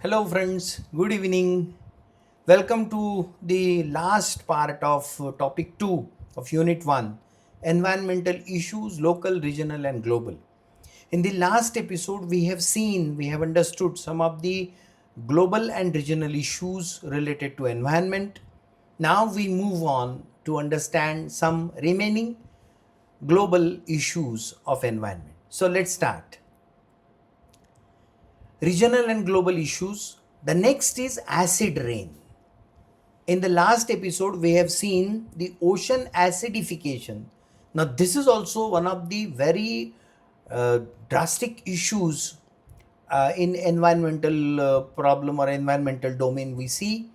Hello, friends. Good evening. Welcome to the last part of topic 2 of Unit 1, Environmental Issues, Local, Regional, and Global. In the last episode, we have understood some of the global and regional issues related to environment. Now we move on to understand some remaining global issues of environment. So let's start. Regional and global issues. The next is acid rain. In the last episode, we have seen the ocean acidification. Now, this is also one of the very drastic issues in environmental problem or environmental domain. We see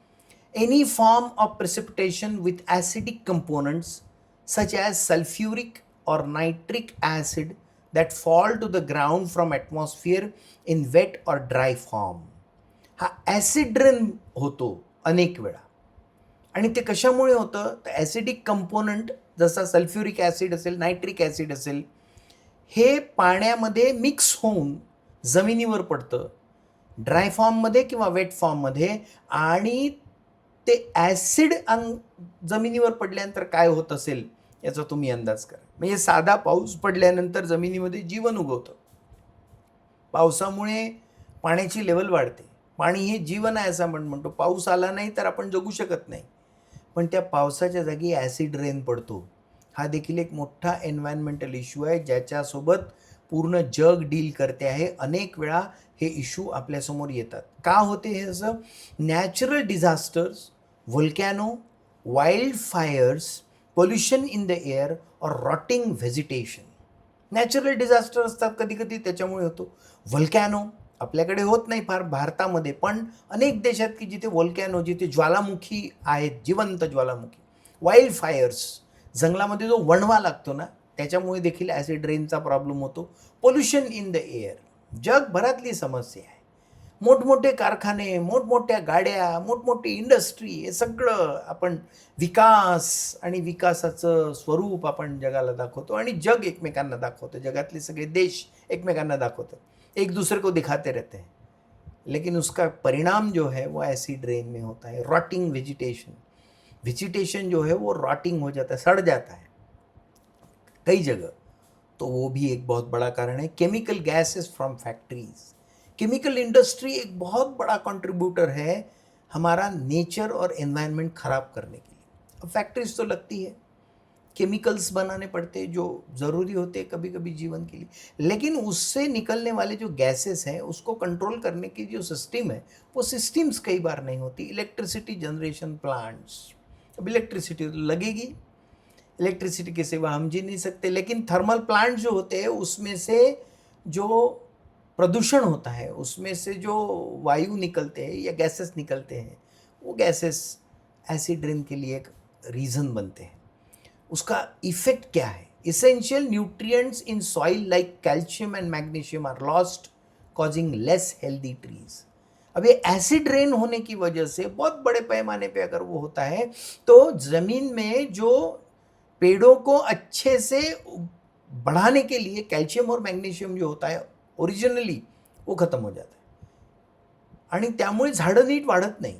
any form of precipitation with acidic components such as sulfuric or nitric acid that fall to the ground from atmosphere in wet or dry form. हा acid rain होतो अनेक वेळा. आणि ते कशामुळे होतं तर acidic component जसा सल्फ्युरिक ॲसिड असेल, नायट्रिक ॲसिड असेल, हे पाण्यामध्ये मिक्स होऊन जमिनीवर पडतं ड्राय फॉर्ममध्ये किंवा वेट फॉर्ममध्ये. आणि ते ॲसिड जमिनीवर पडल्यानंतर काय होत असेल याचा तुम्ही अंदाज करा. म्हणजे साधा पाऊस पडल्यानंतर जमिनीमध्ये जीवन उगवतं. पावसामुळे पाण्याची लेवल वाढते. पाणी हे जीवन आहे असं आपण म्हणतो. पाऊस आला नाही तर आपण जगू शकत नाही. पण त्या पावसाच्या जागी ॲसिड रेन पडतो. हा देखील एक मोठा एन्व्हायरमेंटल इश्यू आहे ज्याच्यासोबत पूर्ण जग डील करते आहे. अनेक वेळा हे इश्यू आपल्यासमोर येतात. का होते हे असं? Natural disasters, volcano, wild fires, pollution in the air और रॉटिंग व्हेजिटेशन. नॅचरल डिझास्टर असतात कधी कधी, त्याच्यामुळे होतो. व्होल्कॅनो आपल्याकडे होत नाही फार भारतामध्ये, पण अनेक देशात की जिथे व्होल्कॅनो, जिथे ज्वालामुखी आहेत, जिवंत ज्वालामुखी. वाईल्ड फायर्स, जंगलामध्ये जो वणवा लागतो ना, त्याच्यामुळे देखील ॲसिड रेनचा प्रॉब्लेम होतो. पोल्युशन इन द एअर जगभरातली समस्या आहे. मोठमोठे कारखाने, मोठमोठ्या गाड्या, मोठमोठी इंडस्ट्री, हे सगळं आपण विकास आणि विकासाचं स्वरूप आपण जगाला दाखवतो आणि जग एकमेकांना दाखवतं. जगातले सगळे देश एकमेकांना दाखवतात, एक दूसरे को दिखाते रहते हैं. लेकिन उसका परिणाम जो है वो एसिड रेन में होता है. रॉटिंग वेजिटेशन, वेजिटेशन जो है वो रॉटिंग हो जाता है, सड़ जाता है कई जगह. तो वो भी एक बहुत बड़ा कारण है. Chemical gases from factories, chemical industry एक बहुत बड़ा कंट्रीब्यूटर है हमारा नेचर और एनवायरनमेंट ख़राब करने के लिए. अब फैक्ट्रीज तो लगती है, केमिकल्स बनाने पड़ते हैं जो ज़रूरी होते हैं कभी कभी जीवन के लिए, लेकिन उससे निकलने वाले जो गैसेस हैं उसको कंट्रोल करने की जो सिस्टम है वो सिस्टम्स कई बार नहीं होती. इलेक्ट्रिसिटी जनरेशन प्लांट्स, अब इलेक्ट्रिसिटी तो लगेगी, इलेक्ट्रिसिटी के सिवा हम जी नहीं सकते. लेकिन थर्मल प्लांट जो होते हैं उसमें से जो प्रदूषण होता है, उसमें से जो वायु निकलते हैं या गैसेस निकलते हैं, वो गैसेस एसिड रेन के लिए एक रीज़न बनते हैं. उसका इफेक्ट क्या है? Essential nutrients in soil like calcium and magnesium are lost, causing less healthy trees. अब ये एसिड रेन होने की वजह से बहुत बड़े पैमाने पे अगर वो होता है तो ज़मीन में जो पेड़ों को अच्छे से बढ़ाने के लिए कैल्शियम और मैग्नीशियम जो होता है ओरिजिनली वो खत्म हो जाता है आणि त्यामुळे झाडं नीट वाढत नाही,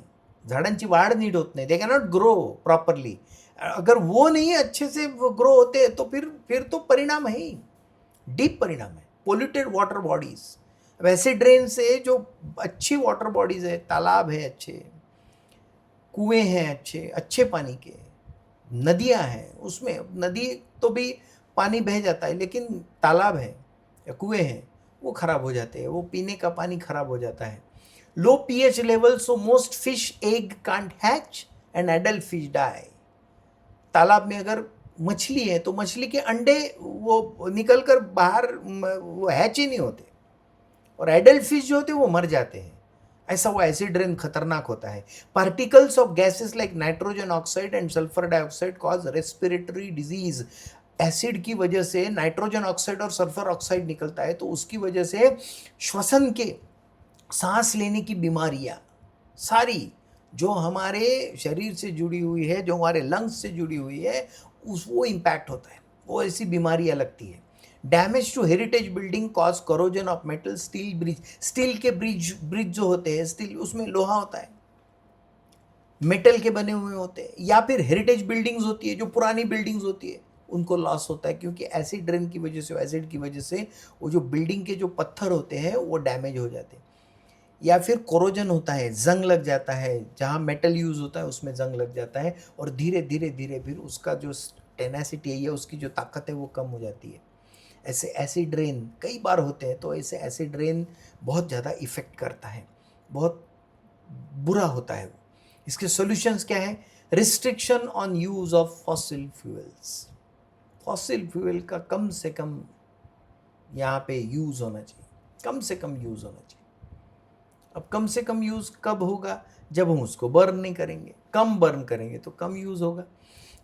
झाडांची वाढ नीट होत नाही. दे कॅनॉट ग्रो प्रॉपरली. अगर वो नहीं अच्छे से ग्रो होते तो फिर तो परिणाम है ही, डीप परिणाम है. पोल्यूटेड वाटर बॉडीज, वैसे ड्रेन से जो अच्छी वाटर बॉडीज है, तालाब है अच्छे, कुएं हैं अच्छे अच्छे पानी के, नदियां हैं, उसमें नदी तो भी पानी बह जाता है, लेकिन तालाब है या कुएं हैं वो ख़राब हो जाते हैं, वो पीने का पानी ख़राब हो जाता है. Low pH level, so most fish egg can't hatch and adult fish die. तालाब में अगर मछली है तो मछली के अंडे वो निकल कर बाहर वो हैच ही नहीं होते और एडल्ट फिश जो होते वो मर जाते हैं. ऐसा वो एसिड रेन खतरनाक होता है. Particles of gases like nitrogen oxide and sulphur dioxide cause respiratory disease. Acid की वजह से नाइट्रोजन ऑक्साइड और सल्फर ऑक्साइड निकलता है, तो उसकी वजह से श्वसन के, सांस लेने की बीमारियां सारी जो हमारे शरीर से जुड़ी हुई है, जो हमारे लंग्स से जुड़ी हुई है, उस वो इम्पैक्ट होता है, वो ऐसी बीमारियां लगती है. Damage to heritage building cause corrosion of metal, steel के ब्रिज जो होते हैं, स्टील उसमें लोहा होता है, मेटल के बने हुए होते हैं, या फिर हेरिटेज बिल्डिंग्स होती है, जो पुरानी बिल्डिंग्स होती है, उनको लॉस होता है क्योंकि एसिड रेन की वजह से, एसिड की वजह से वो जो बिल्डिंग के जो पत्थर होते हैं वो डैमेज हो जाते हैं। या फिर कोरोजन होता है, जंग लग जाता है, जहाँ मेटल यूज़ होता है उसमें जंग लग जाता है, और धीरे धीरे धीरे फिर उसका जो टेनासिटी है या उसकी जो ताकत है वो कम हो जाती है। ऐसे एसिड रेन कई बार होते हैं, तो ऐसे एसिड रेन बहुत ज़्यादा इफ़ेक्ट करता है, बहुत बुरा होता है वो। इसके सॉल्यूशंस क्या है? Restriction on use of fossil fuels. Fossil fuel का कम से कम यहाँ पे यूज़ होना चाहिए, कम से कम यूज़ होना चाहिए। अब कम से कम यूज़ कब होगा? जब हम उसको बर्न नहीं करेंगे। कम बर्न करेंगे तो कम यूज़ होगा।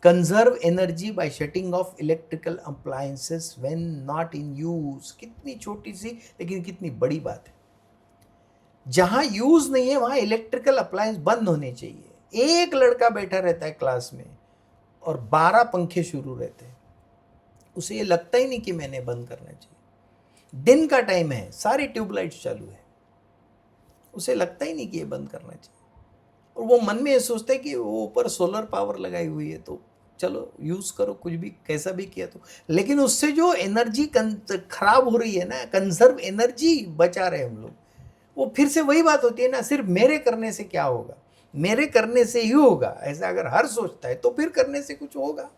Conserve energy by shutting off electrical appliances when not in use. कितनी छोटी सी लेकिन कितनी बड़ी बात है। जहाँ यूज़ नहीं है वहाँ इलेक्ट्रिकल अप्लायंस बंद होने चाहिए। एक लड़का बैठा रहता है क्लास में और 12 पंखे शुरू रहते हैं, उसे ये लगता ही नहीं कि मैंने बंद करना चाहिए। दिन का टाइम है, सारी ट्यूबलाइट्स चालू है, उसे लगता ही नहीं कि ये बंद करना चाहिए, और वो मन में ये सोचता है कि वो ऊपर सोलर पावर लगाई हुई है तो चलो यूज़ करो, कुछ भी कैसा भी किया तो। लेकिन उससे जो एनर्जी खराब हो रही है ना, कंजर्व एनर्जी बचा रहे हम लोग, वो फिर से वही बात होती है ना, सिर्फ मेरे करने से क्या होगा, मेरे करने से ही होगा, ऐसा अगर हर सोचता है तो फिर करने से कुछ होगा।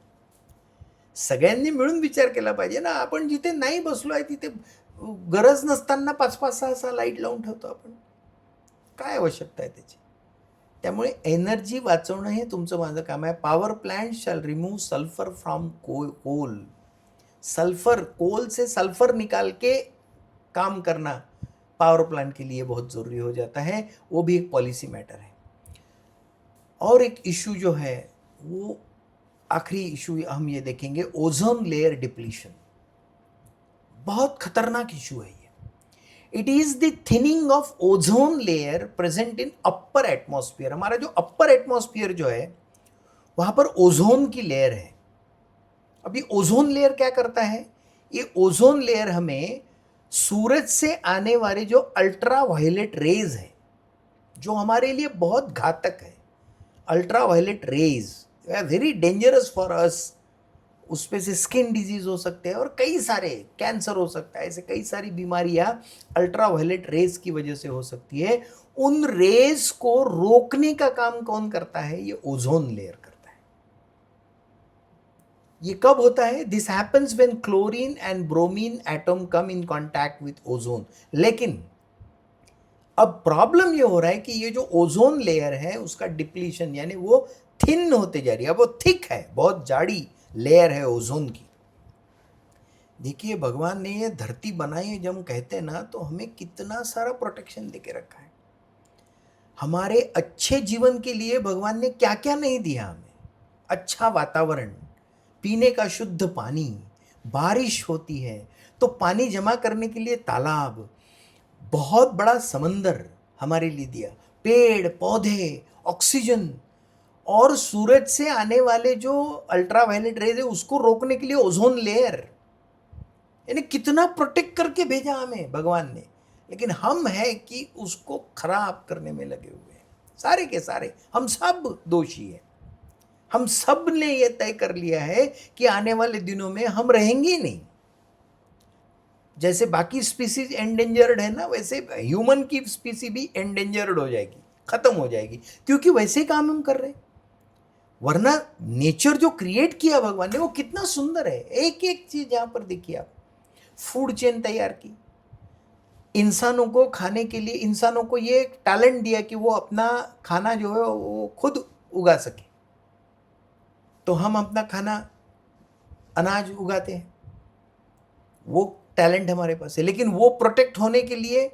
सगळ्यांनी मिळून विचार केला पाहिजे ना. आपण जिथे नाही बसलो आहे तिथे गरज नसताना 5-5, 6-6 लाईट लावून ठेवतो आपण. काय आवश्यकता आहे त्याची? त्यामुळे एनर्जी वाचवणं हे तुमचं माझं काम आहे. Power plant shall remove sulphur from coal. Sulphur, coal से सल्फर निकाल के काम करना पावर प्लांट के लिए बहुत ज़रूरी हो जाता है. वो भी एक पॉलिसी मैटर है. और एक इशू जो है वो आखिरी इशू हम ये देखेंगे, ओजोन लेयर डिप्लीशन. बहुत खतरनाक इशू है ये. It is the thinning of ozone layer present in upper atmosphere. हमारा जो अपर एटमॉस्फेयर जो है वहां पर ओजोन की लेयर है. अब ये ओजोन लेयर क्या करता है? ये ओजोन लेयर हमें सूरज से आने वाले जो अल्ट्रा वायलेट रेज है, जो हमारे लिए बहुत घातक है, ultraviolet rays very dangerous for us. उसपे से स्किन डिजीज हो सकते हैं और कई सारे कैंसर हो सकता है. ऐसे कई सारी बीमारियां अल्ट्रा वायलेट रेज की वजह से हो सकती है. उन रेज को रोकने का काम कौन करता है? ये ओजोन लेयर करता है. ये कब होता है? This happens when chlorine and bromine atom come in contact with ozone. लेकिन अब प्रॉब्लम ये हो रहा है कि ये जो ओजोन लेयर है उसका डिप्लीशन, यानी वो थिन होते जा रही है. अब वो थिक है, बहुत जाड़ी लेयर है ओजोन की. देखिए भगवान ने ये धरती बनाई है, जब हम कहते हैं ना, तो हमें कितना सारा प्रोटेक्शन देके रखा है. हमारे अच्छे जीवन के लिए भगवान ने क्या क्या नहीं दिया हमें. अच्छा वातावरण, पीने का शुद्ध पानी, बारिश होती है तो पानी जमा करने के लिए तालाब, बहुत बड़ा समंदर हमारे लिए दिया, पेड़ पौधे, ऑक्सीजन, और सूरज से आने वाले जो अल्ट्रावायलेट रेज है उसको रोकने के लिए ओजोन लेयर. यानी कितना प्रोटेक्ट करके भेजा हमें भगवान ने. लेकिन हम है कि उसको खराब करने में लगे हुए हैं. सारे के सारे हम सब दोषी हैं. हम सब ने ये तय कर लिया है कि आने वाले दिनों में हम रहेंगे नहीं. जैसे बाकी स्पीसीज एंडेंजर्ड है ना, वैसे ह्यूमन की स्पीसी भी एंडेंजर्ड हो जाएगी, खत्म हो जाएगी, क्योंकि वैसे ही काम हम कर रहे हैं. वरना नेचर जो क्रिएट किया भगवान ने वो कितना सुंदर है. एक एक चीज यहां पर देखिए आप. फूड चेन तैयार की, इंसानों को खाने के लिए, इंसानों को ये टैलेंट दिया कि वो अपना खाना जो है वो खुद उगा सके. तो हम अपना खाना, अनाज उगाते हैं, वो टैलेंट हमारे पास है. लेकिन वो प्रोटेक्ट होने के लिए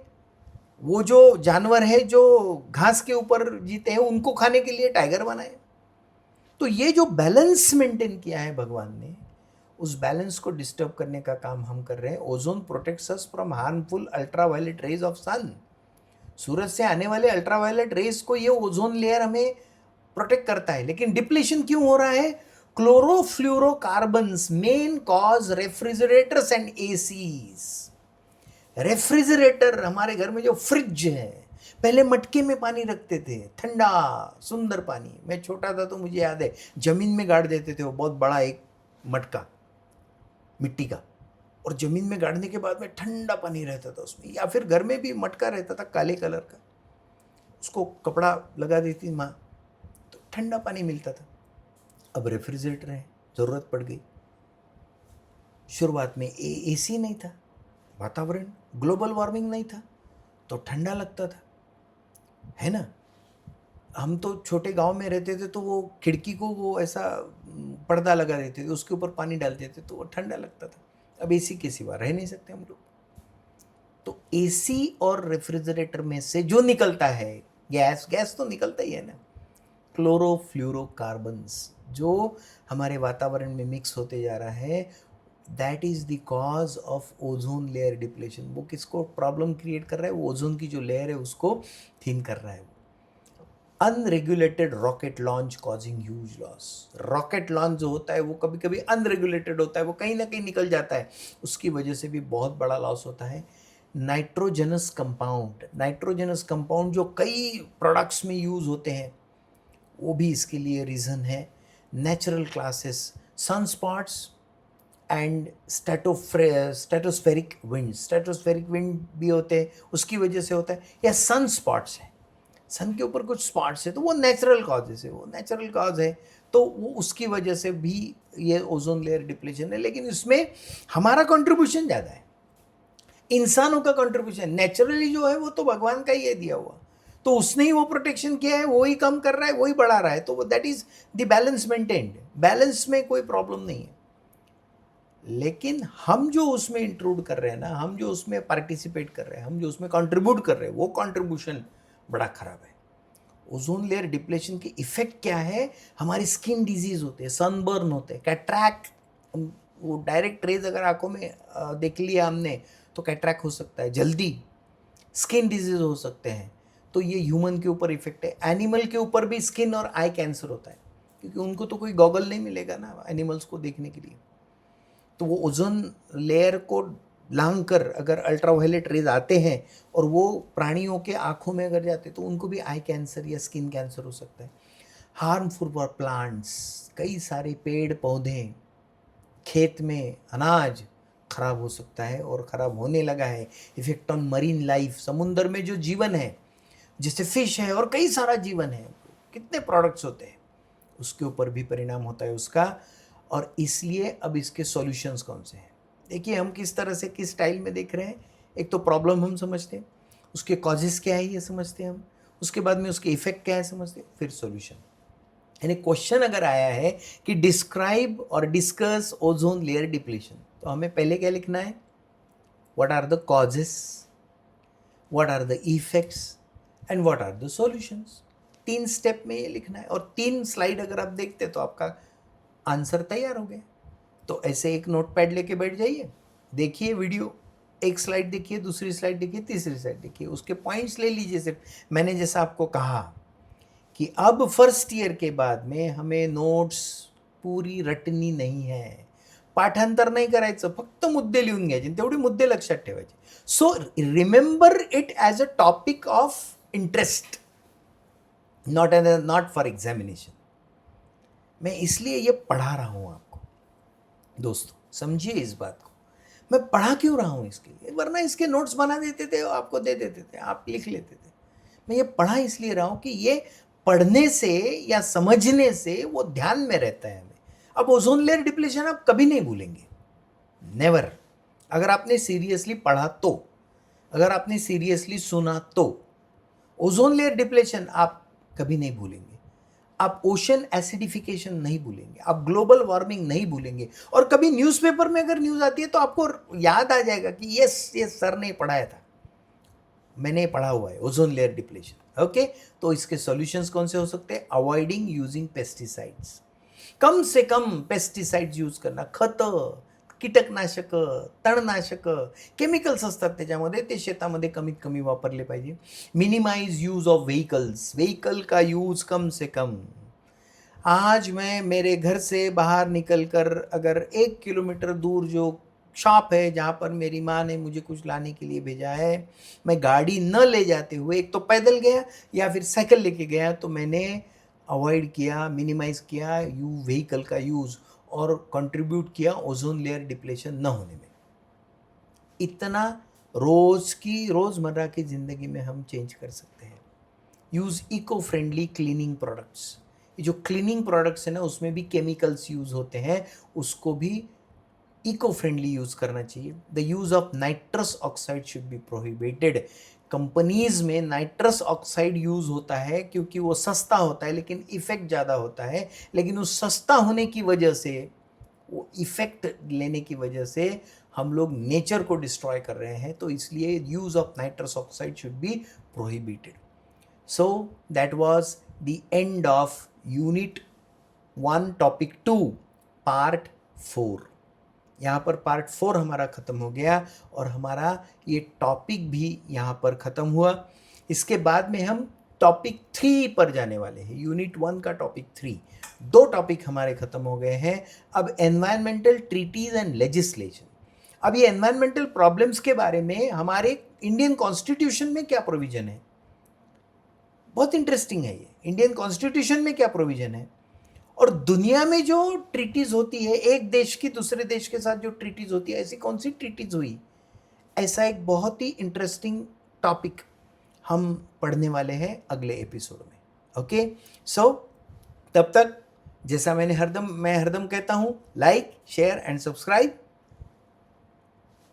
वो जो जानवर है जो घास के ऊपर जीते हैं उनको खाने के लिए टाइगर बनाए. तो ये जो बैलेंस मेंटेन किया है भगवान ने, उस बैलेंस को डिस्टर्ब करने का काम हम कर रहे हैं. Ozone protects us from harmful ultraviolet rays of sun. सूरज से आने वाले अल्ट्रावायलेट रेज को ये ओजोन लेयर हमें प्रोटेक्ट करता है. लेकिन डिप्लीशन क्यों हो रहा है? Chlorofluorocarbons main cause refrigerators and ACs. Refrigerator, हमारे घर में जो फ्रिज है, पहले मटके में पानी रखते थे, ठंडा सुंदर पानी। मैं छोटा था तो मुझे याद है, जमीन में गाड़ देते थे वो बहुत बड़ा एक मटका मिट्टी का, और जमीन में गाड़ने के बाद में ठंडा पानी रहता था उसमें। या फिर घर में भी मटका रहता था काले कलर का, उसको कपड़ा लगा देती माँ, तो ठंडा पानी मिलता था। अब रेफ्रिजरेटर है, ज़रूरत पड़ गई। शुरुआत में एसी नहीं था, वातावरण ग्लोबल वार्मिंग नहीं था, तो ठंडा लगता था, है ना। हम तो छोटे गांव में रहते थे, तो वो खिड़की को वो ऐसा पर्दा लगा देते थे, उसके ऊपर पानी डाल देते तो वो ठंडा लगता था। अब एसी के सिवा रह नहीं सकते हम लोग। तो एसी और रेफ्रिजरेटर में से जो निकलता है गैस, गैस तो निकलता ही है ना, क्लोरोफ्लोरोकार्बन्स, जो हमारे वातावरण में मिक्स होते जा रहा है, that is the cause of ozone layer depletion. वो किसको प्रॉब्लम क्रिएट कर रहा है? वो ओजोन की जो लेयर है उसको थिन कर रहा है। Unregulated rocket launch causing huge loss. Rocket launch जो होता है वो कभी कभी अनरेगुलेटेड होता है, वो कहीं ना कहीं निकल जाता है, उसकी वजह से भी बहुत बड़ा लॉस होता है। नाइट्रोजनस कंपाउंड, नाइट्रोजनस कंपाउंड जो कई प्रोडक्ट्स में यूज होते हैं, वो भी इसके लिए रीज़न है। Natural classes, sunspots and stratospheric wind भी होते हैं, उसकी वजह से होता है। या सन स्पॉट्स है, सन के ऊपर कुछ स्पॉट्स है, तो वो नेचुरल कॉजेस है, वो नेचुरल कॉज है, तो वो उसकी वजह से भी ये ओजोन लेयर डिप्लेशन है। लेकिन इसमें हमारा कंट्रीब्यूशन ज़्यादा है, इंसानों का कंट्रीब्यूशन। नेचुरली जो है वो तो भगवान का ही है दिया हुआ, तो उसने ही वो प्रोटेक्शन किया है, वो ही कम कर रहा है, वो ही बढ़ा रहा है, तो that is the balance maintained. Balance में कोई प्रॉब्लम नहीं है। लेकिन हम जो उसमें इंक्लूड कर रहे हैं ना, हम जो उसमें पार्टिसिपेट कर रहे हैं, हम जो उसमें कंट्रीब्यूट कर रहे हैं, वो कंट्रीब्यूशन बड़ा खराब है। ओजोन लेयर डिप्लेशन के इफेक्ट क्या है? हमारी स्किन डिजीज होते हैं, सनबर्न होते हैं, कैट्रैक्ट, वो डायरेक्ट रेज अगर आंखों में देख लिया हमने तो कैट्रैक्ट हो सकता है जल्दी, स्किन डिजीज हो सकते हैं। तो ये ह्यूमन के ऊपर इफेक्ट है। एनिमल के ऊपर भी स्किन और आई कैंसर होता है, क्योंकि उनको तो कोई गॉगल नहीं मिलेगा ना एनिमल्स को देखने के लिए। तो वो ओजोन लेयर को लांग कर अगर अल्ट्रावायलेट रेज आते हैं और वो प्राणियों के आंखों में अगर जाते तो उनको भी आई कैंसर या स्किन कैंसर हो सकता है। हार्मफुल फॉर प्लांट्स, कई सारे पेड़ पौधे, खेत में अनाज खराब हो सकता है और ख़राब होने लगा है। इफेक्ट ऑन मरीन लाइफ, समुद्र में जो जीवन है, जैसे फिश है और कई सारा जीवन है, कितने प्रोडक्ट्स होते हैं, उसके ऊपर भी परिणाम होता है उसका। और इसलिए अब इसके सॉल्यूशंस कौन से हैं? देखिए हम किस तरह से, किस स्टाइल में देख रहे हैं। एक तो प्रॉब्लम हम समझते हैं, उसके कॉजेस क्या है ये समझते हैं हम, उसके बाद में उसके इफेक्ट क्या है समझते हैं, फिर सॉल्यूशन। यानी क्वेश्चन अगर आया है कि डिस्क्राइब और डिस्कस ओजोन लेयर डिप्लीशन, तो हमें पहले क्या लिखना है? What are the causes, what are the effects and what are the solutions. 3 step में ये लिखना है, और 3 स्लाइड अगर आप देखते तो आपका आंसर तैयार हो गया। तो ऐसे एक नोटपैड लेके बैठ जाइए, देखिए वीडियो, एक स्लाइड देखिए, दूसरी स्लाइड देखिए, तीसरी स्लाइड देखिए, उसके पॉइंट्स ले लीजिए। सिर्फ मैंने जैसा आपको कहा कि अब फर्स्ट ईयर के बाद में हमें नोट्स पूरी रटणी नाही है, पाठांतर नाही करायचं, फक्त मुद्दे लिहून घ्यायचे, तेवढे मुद्दे लक्षात ठेवायचे. So remember it as a topic of interest, not for examination. मैं इसलिए ये पढ़ा रहा हूँ आपको दोस्तों, समझिए इस बात को. मैं पढ़ा क्यों रहा हूँ इसके लिए? वरना इसके नोट्स बना देते थे, आपको दे देते थे, आप लिख लेते थे. मैं ये पढ़ा इसलिए रहा हूँ कि ये पढ़ने से या समझने से वो ध्यान में रहता है हमें. अब ओजोन लेयर डिप्लीशन आप कभी नहीं भूलेंगे, नेवर. अगर आपने सीरियसली पढ़ा तो, अगर आपने सीरियसली सुना तो ओजोन लेयर डिप्लेशन आप कभी नहीं भूलेंगे. आप ओशन एसिडिफिकेशन नहीं भूलेंगे, आप ग्लोबल वार्मिंग नहीं भूलेंगे. और कभी न्यूज़पेपर में अगर न्यूज़ आती है तो आपको याद आ जाएगा कि यस ये सर ने पढ़ाया था, मैंने पढ़ा हुआ है ओजोन लेयर डिप्लेशन. ओके, तो इसके सॉल्यूशंस कौन से हो सकते हैं? अवॉइडिंग यूजिंग पेस्टिसाइड्स, कम से कम पेस्टिसाइड्स यूज करना. खतं, कीटकनाशक, तणनाशक, केमिकल्स असतात त्याच्यामध्ये, ते शेतामध्ये कमीत कमी वापरले पाहिजे. Minimise use of vehicles, vehicle का यूज कम से कम. आज मैं मेरे घर से बाहर निकलकर अगर 1 किलोमीटर दूर जो शॉप है जहाँ पर मेरी माँ ने मुझे कुछ लाने के लिए भेजा है, मैं गाड़ी न ले जाते हुए एक तो पैदल गया या फिर साइकिल लेके गया, तो मैंने अवॉइड किया, मिनिमाइज़ किया व्हीकल का यूज़ और कंट्रीब्यूट किया ओज़ोन लेयर डिप्लेशन न होने में। इतना रोज़मर्रा की ज़िंदगी में हम चेंज कर सकते हैं। Use eco friendly cleaning products. ये जो क्लीनिंग प्रोडक्ट्स है ना, उसमें भी केमिकल्स यूज़ होते हैं, उसको भी इको फ्रेंडली यूज़ करना चाहिए। The use of nitrous oxide should be prohibited. Companies में नाइट्रस ऑक्साइड यूज़ होता है क्योंकि वो सस्ता होता है लेकिन इफ़ेक्ट ज़्यादा होता है, लेकिन उस सस्ता होने की वजह से, वो इफ़ेक्ट लेने की वजह से हम लोग नेचर को डिस्ट्रॉय कर रहे हैं, तो इसलिए use of nitrous oxide should be prohibited. So that was the end of Unit 1 Topic 2 Part 4। यहाँ पर Part 4 हमारा ख़त्म हो गया और हमारा ये टॉपिक भी यहाँ पर ख़त्म हुआ। इसके बाद में हम टॉपिक 3 पर जाने वाले हैं। यूनिट 1 का टॉपिक 3, 2 टॉपिक हमारे ख़त्म हो गए हैं। अब एनवायरमेंटल ट्रीटीज़ एंड लेजिस्लेशन। अब ये एनवायरमेंटल प्रॉब्लम्स के बारे में हमारे इंडियन कॉन्स्टिट्यूशन में क्या प्रोविज़न है, बहुत इंटरेस्टिंग है ये। इंडियन कॉन्स्टिट्यूशन में क्या प्रोविज़न है और दुनिया में जो ट्रीटीज़ होती है, एक देश की दूसरे देश के साथ जो ट्रीटीज़ होती है, ऐसी कौन सी ट्रीटीज़ हुई, ऐसा एक बहुत ही इंटरेस्टिंग टॉपिक हम पढ़ने वाले हैं अगले एपिसोड में। ओके, सो तब तक जैसा मैं हरदम कहता हूँ, like, share and subscribe.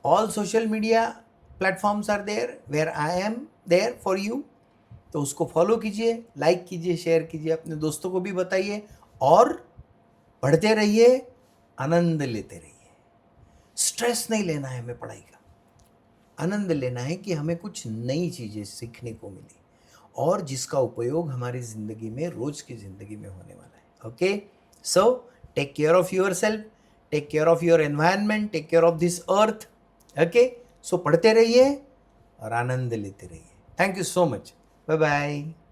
All social media platforms are there where I am there for you. तो उसको फॉलो कीजिए, लाइक कीजिए, शेयर कीजिए, अपने दोस्तों को भी बताइए और पढ़ते रहिए, आनंद लेते रहिए। स्ट्रेस नहीं लेना है हमें पढ़ाई का, आनंद लेना है कि हमें कुछ नई चीज़ें सीखने को मिली और जिसका उपयोग हमारी ज़िंदगी में, रोज़ की ज़िंदगी में होने वाला है। Okay, so take care of yourself, take care of your environment, take care of this earth. Okay, so पढ़ते रहिए और आनंद लेते रहिए। Thank you so much. Bye bye.